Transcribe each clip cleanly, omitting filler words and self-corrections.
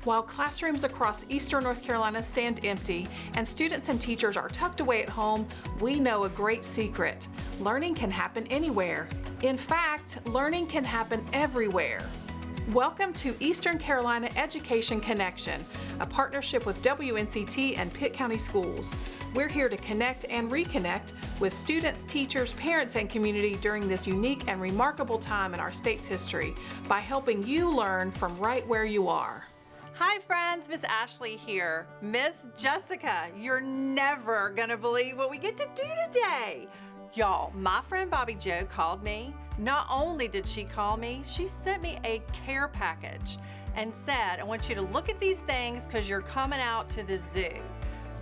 While classrooms across eastern North Carolina stand empty and students and teachers are tucked away at home, we know a great secret. Learning can happen anywhere. In fact, learning can happen everywhere. Welcome to Eastern Carolina Education Connection, a partnership with WNCT and Pitt County Schools. We're here to connect and reconnect with students, teachers, parents, and community during this unique and remarkable time in our state's history by helping you learn from right where you are. Hi friends, Miss Ashley here. Miss Jessica, you're never gonna believe what we get to do today. Y'all, my friend Bobby Joe called me. Not only did she call me, she sent me a care package and said, I want you to look at these things because you're coming out to the zoo.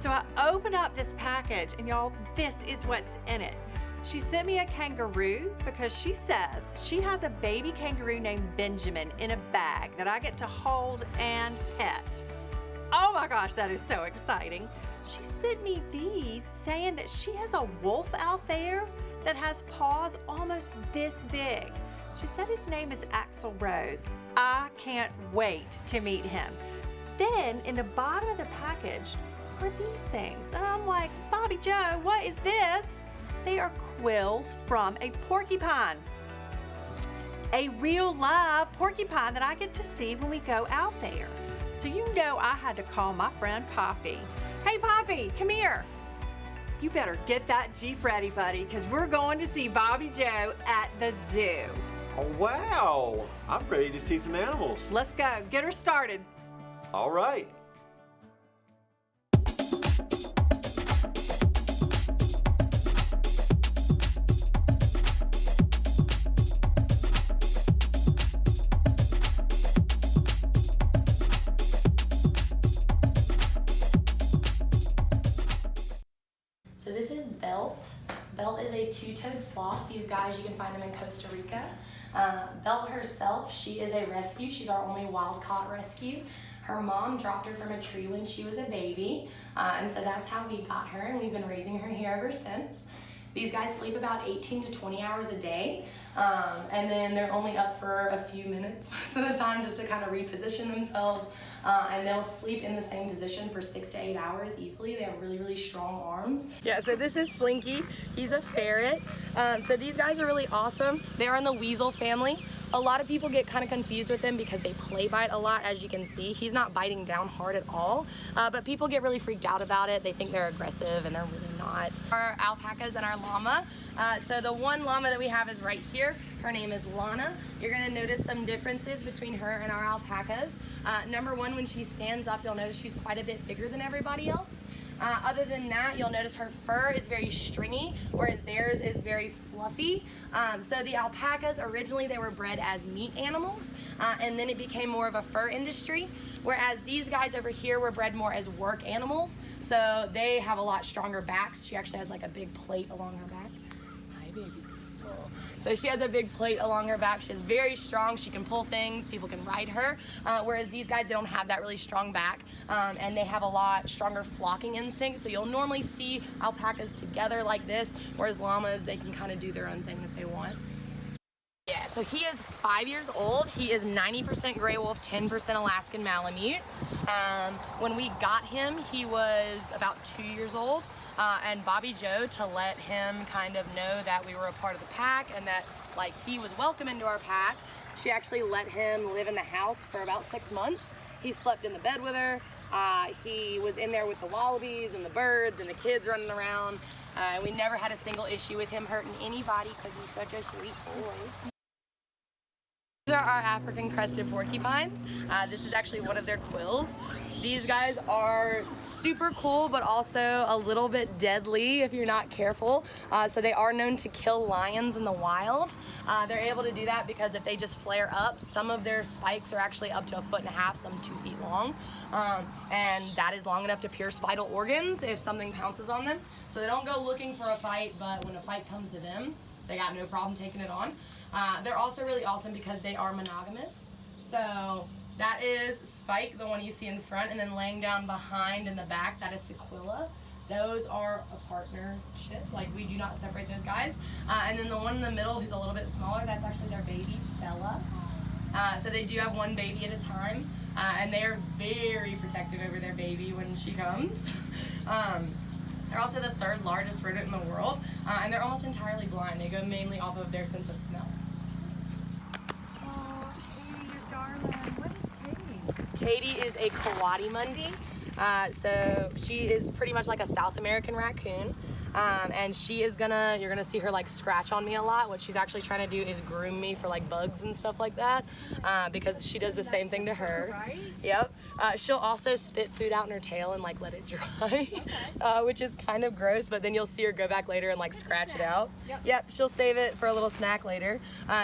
So I opened up this package and y'all, this is what's in it. She sent me a kangaroo because she says she has a baby kangaroo named Benjamin in a bag that I get to hold and pet. Oh my gosh, that is so exciting. She sent me these saying that she has a wolf out there that has paws almost this big. She said his name is Axl Rose. I can't wait to meet him. Then in the bottom of the package are these things. And I'm like, Bobby Joe, what is this? They are quills from a porcupine. A real live porcupine that I get to see when we go out there. So you know I had to call my friend Poppy. Hey Poppy, come here. You better get that Jeep ready, buddy, because we're going to see Bobby Joe at the zoo. Oh, wow. I'm ready to see some animals. Let's go. Get her started. All right. So this is Belt. Belt is a two-toed sloth. These guys, you can find them in Costa Rica. Belt herself, she is a rescue. She's our only wild-caught rescue. Her mom dropped her from a tree when she was a baby, and so that's how we got her, and we've been raising her here ever since. These guys sleep about 18 to 20 hours a day, and then they're only up for a few minutes most of the time just to kind of reposition themselves, and they'll sleep in the same position for 6 to 8 hours easily. They have really, really strong arms. Yeah, so this is Slinky. He's a ferret. So these guys are really awesome. They are in the weasel family. A lot of people get kind of confused with him because they play bite a lot, as you can see. He's not biting down hard at all, but people get really freaked out about it. They think they're aggressive and they're really not. Our alpacas and our llama. So the one llama that we have is right here. Her name is Lana. You're gonna notice some differences between her and our alpacas. Number one, when she stands up, you'll notice she's quite a bit bigger than everybody else. Other than that, you'll notice her fur is very stringy, whereas theirs is very fluffy. So the alpacas, originally they were bred as meat animals, and then it became more of a fur industry, whereas these guys over here were bred more as work animals. So they have a lot stronger backs. She actually has like a big plate along her back. Hi, baby. So she has a big plate along her back. She's very strong. She can pull things. People can ride her. Whereas these guys, they don't have that really strong back. And they have a lot stronger flocking instinct. So you'll normally see alpacas together like this, whereas llamas, they can kind of do their own thing if they want. Yeah, so he is 5 years old. He is 90% gray wolf, 10% Alaskan Malamute. When we got him, he was about 2 years old. And Bobby Joe, to let him kind of know that we were a part of the pack and that like he was welcome into our pack, she actually let him live in the house for about 6 months. He slept in the bed with her. He was in there with the wallabies and the birds and the kids running around. We never had a single issue with him hurting anybody because he's such a sweet boy. These are our African crested porcupines. This is actually one of their quills. These guys are super cool, but also a little bit deadly if you're not careful. So they are known to kill lions in the wild. They're able to do that because if they just flare up, some of their spikes are actually up to 1.5 feet, some 2 feet long. And that is long enough to pierce vital organs if something pounces on them. So they don't go looking for a fight, but when a fight comes to them, they got no problem taking it on. They're also really awesome because they are monogamous. So that is Spike, the one you see in front, and then laying down behind in the back, that is Sequilla. Those are a partnership, like we do not separate those guys. And then the one in the middle who's a little bit smaller, that's actually their baby, Stella. So they do have one baby at a time. and they're very protective over their baby when she comes. They're also the 3rd largest rodent in the world, and they're almost entirely blind. They go mainly off of their sense of smell. Oh, you're darling. What is Katie? Katie is a Coatimundi. So she is pretty much like a South American raccoon. And she is you're gonna see her like scratch on me a lot. What she's actually trying to do is groom me for like bugs and stuff like that, because she does the same thing to her. Right? Yep. She'll also spit food out in her tail and like let it dry, which is kind of gross, but then you'll see her go back later and like scratch it out. Yep, she'll save it for a little snack later.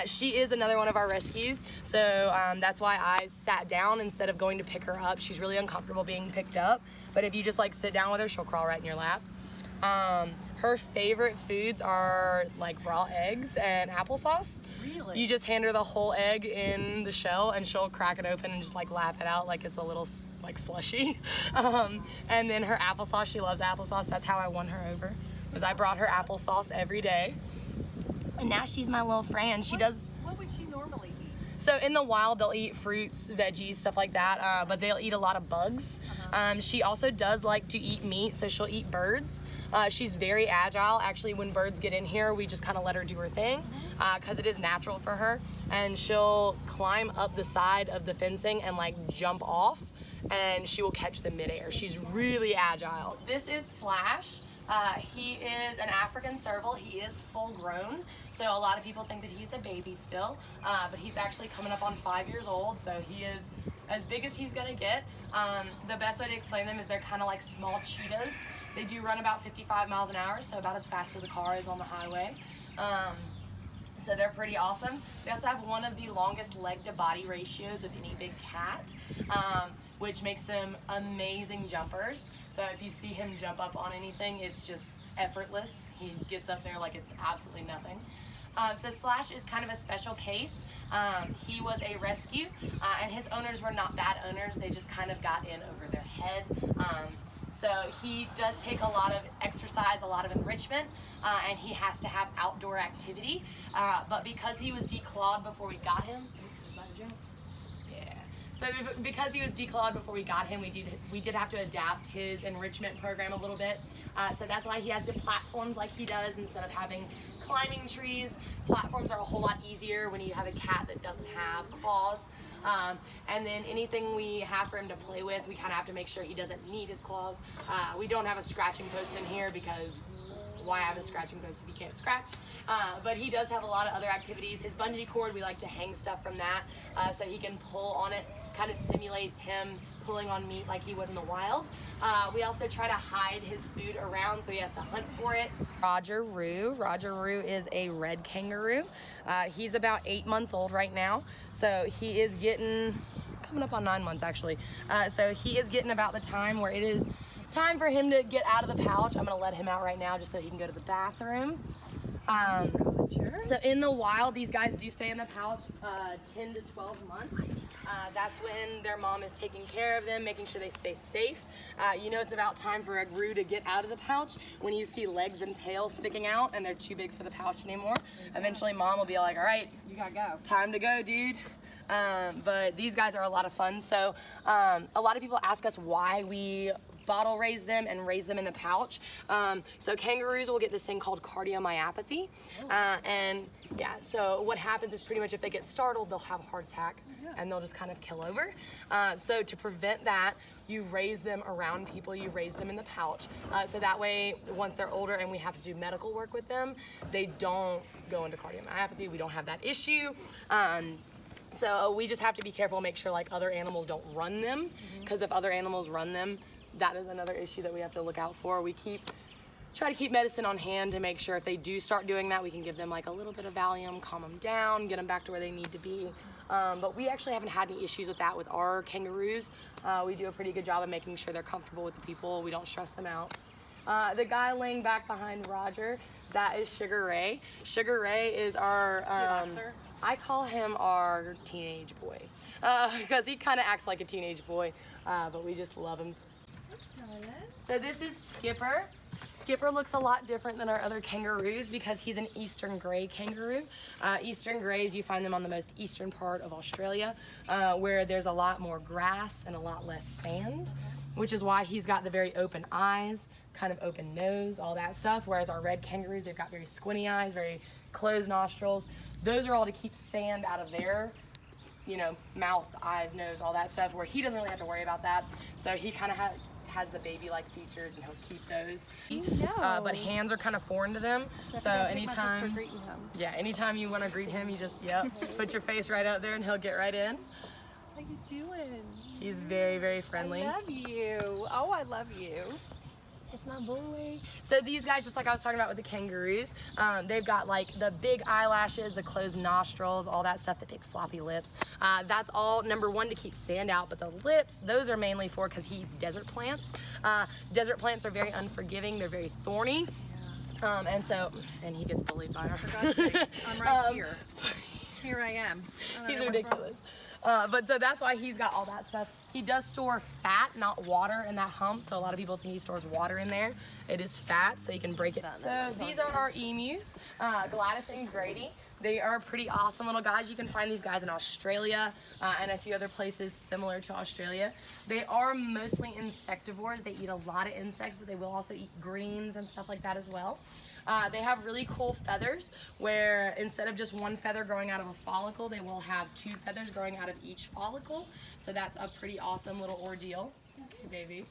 She is another one of our rescues, so that's why I sat down instead of going to pick her up. She's really uncomfortable being picked up, but if you just like sit down with her, she'll crawl right in your lap. Her favorite foods are like raw eggs and applesauce. Really? You just hand her the whole egg in the shell and she'll crack it open and just like lap it out like it's a little like slushy. And then her applesauce, she loves applesauce. That's how I won her over, because I brought her applesauce every day. And now she's my little friend. What would she normally eat? So in the wild, they'll eat fruits, veggies, stuff like that, but they'll eat a lot of bugs. She also does like to eat meat, so she'll eat birds. She's very agile. Actually, when birds get in here, we just kind of let her do her thing, because it is natural for her. And she'll climb up the side of the fencing and like jump off, and she will catch them midair. She's really agile. This is Slash. He is an African serval. He is full grown, so a lot of people think that he's a baby still, but he's actually coming up on 5 years old, so he is as big as he's gonna get. The best way to explain them is they're kind of like small cheetahs. They do run about 55 miles an hour, so about as fast as a car is on the highway. So they're pretty awesome. They also have one of the longest leg to body ratios of any big cat, which makes them amazing jumpers. So if you see him jump up on anything, it's just effortless. He gets up there like it's absolutely nothing. So Slash is kind of a special case. He was a rescue, and his owners were not bad owners. They just kind of got in over their head. So he does take a lot of exercise, a lot of enrichment, and he has to have outdoor activity. But because he was declawed before we got him, is that a joke? Yeah. So because he was declawed before we got him, we did have to adapt his enrichment program a little bit. So that's why he has the platforms like he does instead of having climbing trees. Platforms are a whole lot easier when you have a cat that doesn't have claws. And then anything we have for him to play with, we kind of have to make sure he doesn't need his claws. We don't have a scratching post in here because why have a scratching post if you can't scratch? But he does have a lot of other activities. His bungee cord, we like to hang stuff from that so he can pull on it. Kind of simulates him pulling on meat like he would in the wild. We also try to hide his food around so he has to hunt for it. Roger Roo is a red kangaroo. He's about 8 months old right now. So he is coming up on 9 months actually. So he is getting about the time where it is time for him to get out of the pouch. I'm gonna let him out right now just so he can go to the bathroom. So in the wild, these guys do stay in the pouch 10 to 12 months. That's when their mom is taking care of them, making sure they stay safe. You know it's about time for a Roo to get out of the pouch when you see legs and tail sticking out and they're too big for the pouch anymore. Eventually mom will be like, all right, You gotta go. time to go, dude. But these guys are a lot of fun. So a lot of people ask us why we bottle raise them and raise them in the pouch. So kangaroos will get this thing called cardiomyopathy. And yeah, so what happens is pretty much if they get startled, they'll have a heart attack and they'll just kind of kill over. So to prevent that, you raise them around people, you raise them in the pouch. So that way, once they're older and we have to do medical work with them, they don't go into cardiomyopathy. We don't have that issue. So we just have to be careful, make sure like other animals don't run them, because if other animals run them, that is another issue that we have to look out for. We try to keep medicine on hand to make sure if they do start doing that, we can give them like a little bit of Valium, calm them down, get them back to where they need to be. But we actually haven't had any issues with that with our kangaroos. We do a pretty good job of making sure they're comfortable with the people. We don't stress them out. The guy laying back behind Roger, that is Sugar Ray. Sugar Ray is our, I call him our teenage boy, because he kind of acts like a teenage boy, but we just love him. So this is Skipper. Skipper looks a lot different than our other kangaroos because he's an eastern grey kangaroo. Eastern greys, you find them on the most eastern part of Australia, where there's a lot more grass and a lot less sand, which is why he's got the very open eyes, kind of open nose, all that stuff, whereas our red kangaroos, they've got very squinty eyes, very closed nostrils. Those are all to keep sand out of their, you know, mouth, eyes, nose, all that stuff, where he doesn't really have to worry about that. So he kind of has the baby-like features, and he'll keep those. But hands are kind of foreign to them. So anytime you want to greet him, you just, put your face right out there and he'll get right in. How you doing? He's very, very friendly. I love you. Oh, I love you. It's my boy. So these guys, just like I was talking about with the kangaroos, they've got like the big eyelashes, the closed nostrils, all that stuff, the big floppy lips. That's all, number one, to keep sand out, but the lips, those are mainly for, because he eats desert plants. Desert plants are very unforgiving, they're very thorny. And he gets bullied by her. For God's sakes, I'm right here. Here I am. He's ridiculous. But so that's why he's got all that stuff. He does store fat, not water, in that hump. So a lot of people think he stores water in there. It is fat, so you can break it. So these are our emus, Gladys and Grady. They are pretty awesome little guys. You can find these guys in Australia and a few other places similar to Australia. They are mostly insectivores. They eat a lot of insects, but they will also eat greens and stuff like that as well. They have really cool feathers where instead of just one feather growing out of a follicle, they will have 2 feathers growing out of each follicle. So that's a pretty awesome little ordeal. Okay, baby.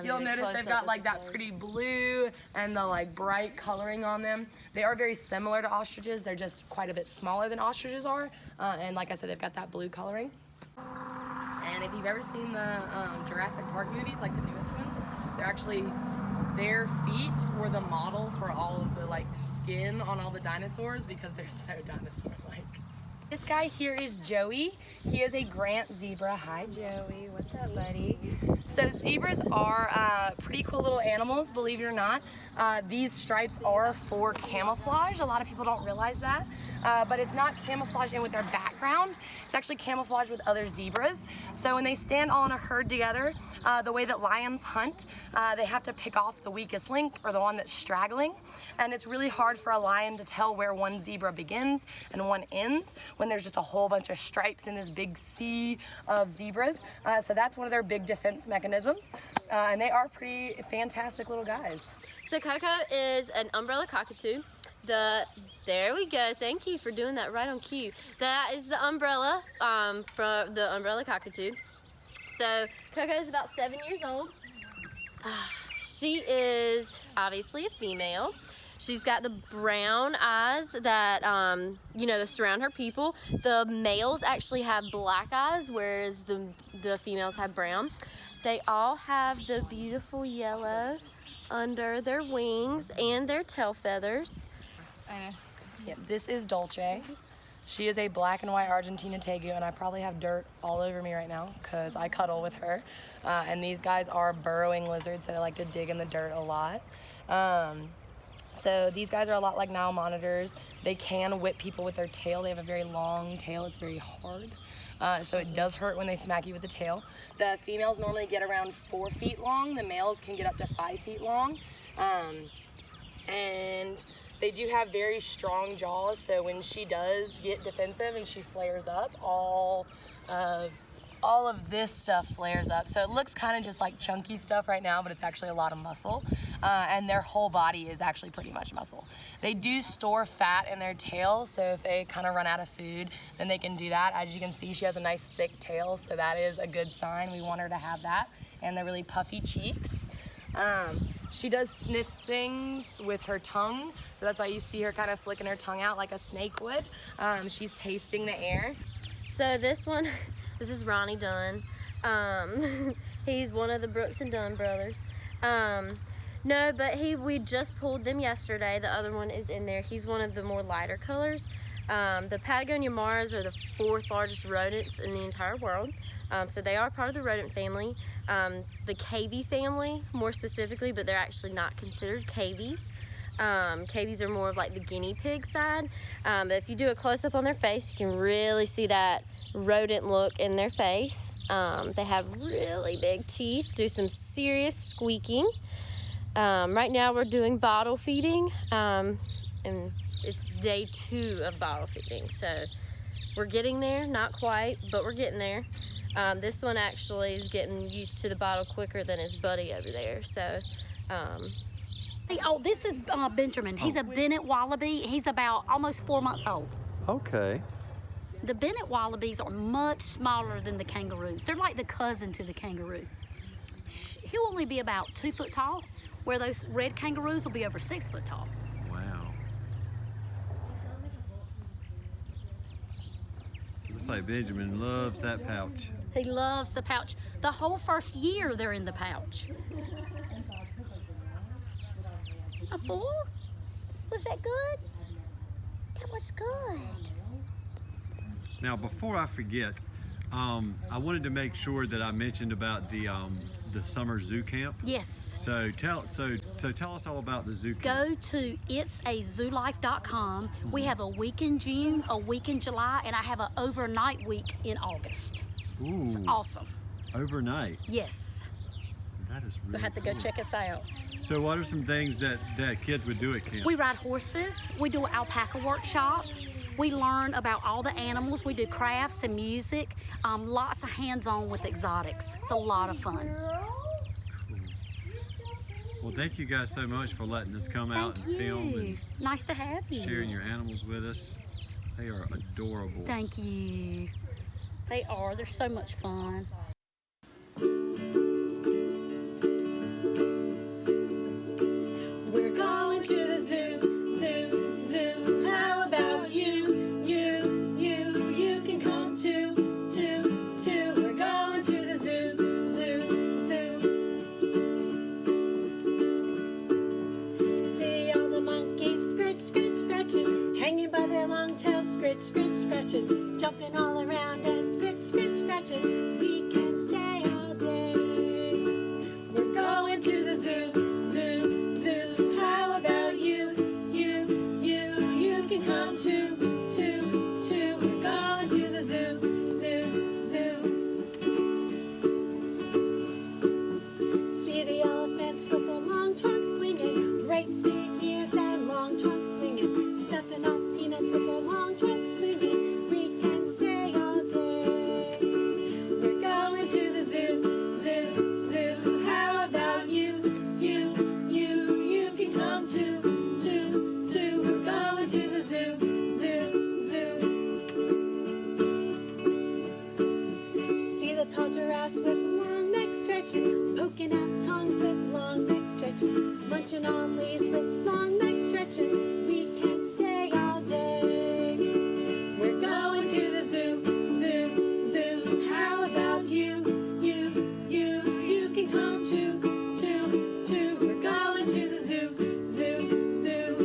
You'll notice they've got like that pretty blue and the like bright coloring on them. They are very similar to ostriches. They're just quite a bit smaller than ostriches are. And like I said, they've got that blue coloring. And if you've ever seen the Jurassic Park movies, like the newest ones, they're actually, their feet were the model for all of the like skin on all the dinosaurs because they're so dinosaur-like. This guy here is Joey. He is a Grant zebra. Hi, Joey. What's up, buddy? So zebras are pretty cool little animals, believe it or not. These stripes are for camouflage. A lot of people don't realize that, but it's not camouflage in with their background. It's actually camouflage with other zebras. So when they stand all in a herd together, the way that lions hunt, they have to pick off the weakest link or the one that's straggling. And it's really hard for a lion to tell where one zebra begins and one ends when there's just a whole bunch of stripes in this big sea of zebras. So that's one of their big defense mechanisms. And they are pretty fantastic little guys. So Coco is an umbrella cockatoo. There we go. Thank you for doing that right on cue. That is the umbrella for the umbrella cockatoo. So Coco is about 7 years old. She is obviously a female. She's got the brown eyes that, that surround her people. The males actually have black eyes, whereas the females have brown. They all have the beautiful yellow under their wings and their tail feathers. Yeah, this is Dolce. She is a black and white Argentine tegu, and I probably have dirt all over me right now because I cuddle with her. And these guys are burrowing lizards, so they like to dig in the dirt a lot. So these guys are a lot like Nile monitors. They can whip people with their tail. They have a very long tail. It's very hard. So it does hurt when they smack you with the tail. The females normally get around 4 feet long. The males can get up to 5 feet long. And they do have very strong jaws, so when she does get defensive and she flares up, all of this stuff flares up. So it looks kind of just like chunky stuff right now, but it's actually a lot of muscle. And their whole body is actually pretty much muscle. They do store fat in their tail, so if they kind of run out of food, then they can do that. As you can see, she has a nice thick tail, so that is a good sign. We want her to have that. And the really puffy cheeks. She does sniff things with her tongue, so that's why you see her kind of flicking her tongue out like a snake would. She's tasting the air. So this is Ronnie Dunn. He's one of the Brooks and Dunn brothers. No, but we just pulled them yesterday. The other one is in there. He's one of the more lighter colors. The Patagonia Maras are the 4th largest rodents in the entire world. So they are part of the rodent family, the cavy family more specifically, but they're actually not considered cavies. Cavies are more of like the guinea pig side. But if you do a close-up on their face, you can really see that rodent look in their face. They have really big teeth, do some serious squeaking. Right now we're doing bottle feeding, and it's day 2 of bottle feeding. So we're getting there, not quite, but we're getting there. This one actually is getting used to the bottle quicker than his buddy over there. So, Oh, this is Benjamin. He's a Bennett Wallaby. He's about almost 4 months old. Okay. The Bennett Wallabies are much smaller than the kangaroos. They're like the cousin to the kangaroo. He'll only be about 2 foot tall, where those red kangaroos will be over 6 foot tall. Wow. Looks like Benjamin loves that pouch. He loves the pouch. The whole first year they're in the pouch. A 4? Was that good? That was good. Now, before I forget, I wanted to make sure that I mentioned about the summer zoo camp. Yes. So tell us all about the zoo camp. Go to itsazoolife.com. We have a week in June, a week in July, and I have an overnight week in August. Ooh, It's awesome. overnight. Yes. That is really You'll have to go check us out. So what are some things that kids would do at camp? We ride horses. We do an alpaca workshop. We learn about all the animals. We do crafts and music. Lots of hands-on with exotics. It's a lot of fun. Well, thank you guys so much for letting us come out Thank and film you. and Nice to have you. sharing your animals with us. They are adorable. Thank you. They are. They're so much fun. We're going to the zoo, zoo, zoo. How about you, you, you? You can come too, too, too. We're going to the zoo, zoo, zoo. See all the monkeys scratch, scratch, scratching, hanging by their long tails, scratch, scratch, scratching, jumping all around and scratch, scratch, scratching. We can stay all day. We're going to the zoo, zoo, zoo. How about you, you, you? You can come too, too, too. We're going to the zoo, zoo, zoo. See the elephants with their long trunks swinging, great big ears and long trunks swinging, stuffing up peanuts with their long trunks swinging. We can stay all day. We're going to the zoo, zoo, zoo. How about you, you, you? You can come too, too, too. We're going to the zoo, zoo, zoo. See the tall giraffes with long necks stretching, poking out tongues with long necks stretching, munching on leaves with long necks stretching. We can stay all day. We're going to the zoo, zoo, zoo. How about you, you, you? You can come too, too, too. We're going to the zoo, zoo, zoo.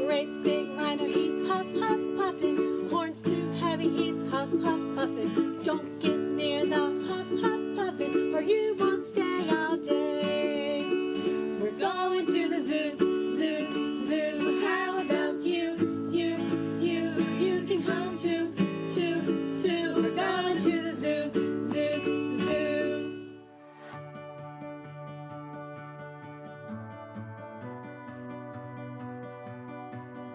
Great big rhino, he's huff, huff, puffing. Horns too heavy, he's huff, huff, puffing. Don't get near the huff, huff, puffing, or you won't stay all day. We're going to the zoo, zoo, zoo. How about you, you, you? You can come too, too, too. We're going to the zoo, zoo, zoo.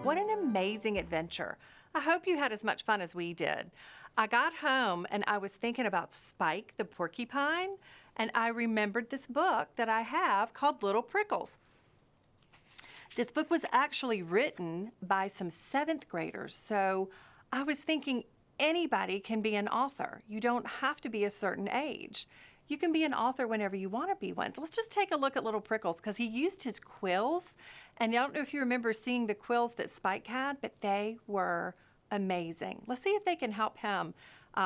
What an amazing adventure. I hope you had as much fun as we did. I got home and I was thinking about Spike the porcupine, and I remembered this book that I have called Little Prickles. This book was actually written by some 7th graders, so I was thinking anybody can be an author. You don't have to be a certain age. You can be an author whenever you want to be one. Let's just take a look at Little Prickles, because he used his quills, and I don't know if you remember seeing the quills that Spike had, but they were amazing. Let's see if they can help him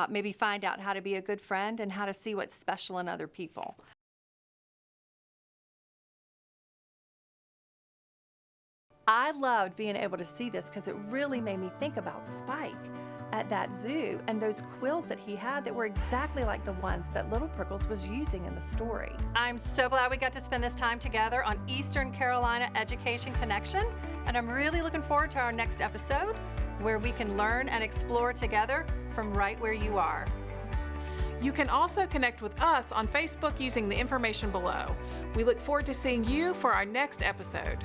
maybe find out how to be a good friend and how to see what's special in other people. I loved being able to see this because it really made me think about Spike at that zoo and those quills that he had that were exactly like the ones that Little Prickles was using in the story. I'm so glad we got to spend this time together on Eastern Carolina Education Connection, and I'm really looking forward to our next episode where we can learn and explore together from right where you are. You can also connect with us on Facebook using the information below. We look forward to seeing you for our next episode.